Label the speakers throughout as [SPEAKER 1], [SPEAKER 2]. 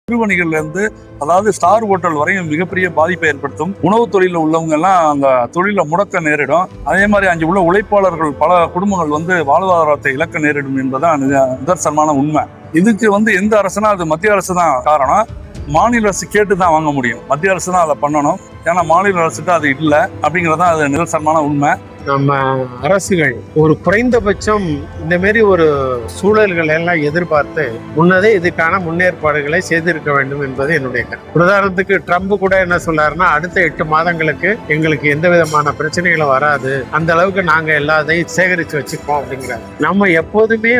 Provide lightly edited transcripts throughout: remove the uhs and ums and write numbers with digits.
[SPEAKER 1] சிறுவணிகள்ல இருந்து அதாவது star hotel வரையும் மிகப்பெரிய பாதிப்பை ஏற்படுத்தும். உணவு தொழில உள்ளவங்க எல்லாம் அந்த தொழில முடக்க நேரிடும். அதே மாதிரி அங்கே உள்ள உழைப்பாளர்கள் பல குடும்பங்கள் வாழ்வாதாரத்தை இழக்க நேரிடும் என்பதுதான் நிதர்சனமான உண்மை. இதுக்கு எந்த அரசுனா அது மத்திய அரசு தான் காரணம். மாநில அரசு கேட்டு தான் வாங்க முடியும். மத்திய அரசு தான் அதை பண்ணணும். ஏன்னா மாநில அரசுக்கு அது இல்லை அப்படிங்கறதான் அது நிதர்சனமான உண்மை.
[SPEAKER 2] நம்ம அரசுகள் ஒரு குறைந்தபட்சம் இந்த மாதிரி ஒரு சூழல்கள் எல்லாம் எதிர்பார்த்து முன்னதே இதுக்கான முன்னேற்பாடுகளை செய்திருக்க வேண்டும் என்பது என்னுடைய கருத்து. உதாரணத்துக்கு ட்ரம்ப் கூட என்ன சொல்றாருன்னா, அடுத்த 8 மாதங்களுக்கு எங்களுக்கு எந்த விதமான பிரச்சனைகளும் வராது, அந்த அளவுக்கு நாங்க எல்லாத்தையும் சேகரித்து வச்சுப்போம் அப்படிங்கிறாங்க. நம்ம எப்போதுமே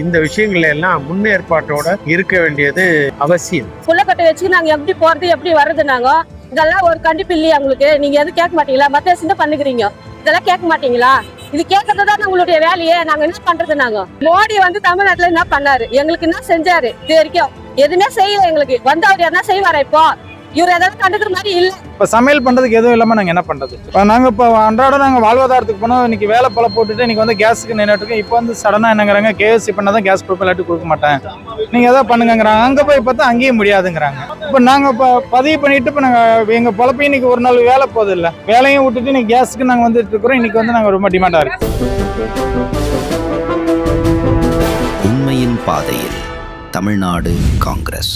[SPEAKER 2] இந்த விஷயங்கள் எல்லாம் முன்னேற்பாட்டோட இருக்க வேண்டியது அவசியம்.
[SPEAKER 3] புள்ளக்கட்டை வச்சு நாங்க எப்படி போறது எப்படி வர்றது, நாங்க இதெல்லாம் ஒரு கண்டிப்பு இல்லையா உங்களுக்கு? நீங்க எதுவும் கேட்க மாட்டீங்களா? மத்திய அரசு பண்ணுகிறீங்க, இதெல்லாம் கேட்க மாட்டீங்களா? இது கேட்கறதுதான் உங்களுடைய வேலையே. நாங்க என்ன பண்றது? நாங்க மோடி தமிழ்நாட்டுல என்ன பண்ணாரு, எங்களுக்கு என்ன செஞ்சாரு? இது வரைக்கும் எதுவுமே செய்யல. எங்களுக்கு அவர் என்ன செய்வாரா? இப்போ இவர் ஏதாவது கண்டுக்கிற மாதிரி இல்ல.
[SPEAKER 4] இப்ப சமையல் பண்றதுக்கு எதுவும் இல்லாம நாங்க என்ன பண்றது? நாங்க இப்ப அன்றாடம் நாங்க வாழ்வாதாரத்துக்கு போனோம். இன்னைக்கு வேலை பல போட்டுட்டு இன்னைக்கு கேஸுக்கு நின்றுட்டு இப்போ சடனா என்னங்கிறாங்க, கேஎஸ்சி பண்ணாதான் கேஸ் ப்ரூஃப் எல்லாத்தையும் கொடுக்க மாட்டேன், நீங்க எதாவது பண்ணுங்கிறாங்க. அங்க போய் பார்த்தா அங்கேயும் முடியாதுங்கிறாங்க. இப்ப நாங்க பதிவு பண்ணிட்டு இப்ப நாங்க எங்க பொழப்பையும் இன்னைக்கு ஒரு நாள் வேலை போகுது இல்ல, வேலையும் விட்டுட்டு இன்னைக்கு கேஸுக்கு நாங்க வந்துட்டு இருக்கிறோம். இன்னைக்கு நாங்க ரொம்ப டிமாண்டா இருக்கு.
[SPEAKER 5] உண்மையின் பாதையில் தமிழ்நாடு காங்கிரஸ்.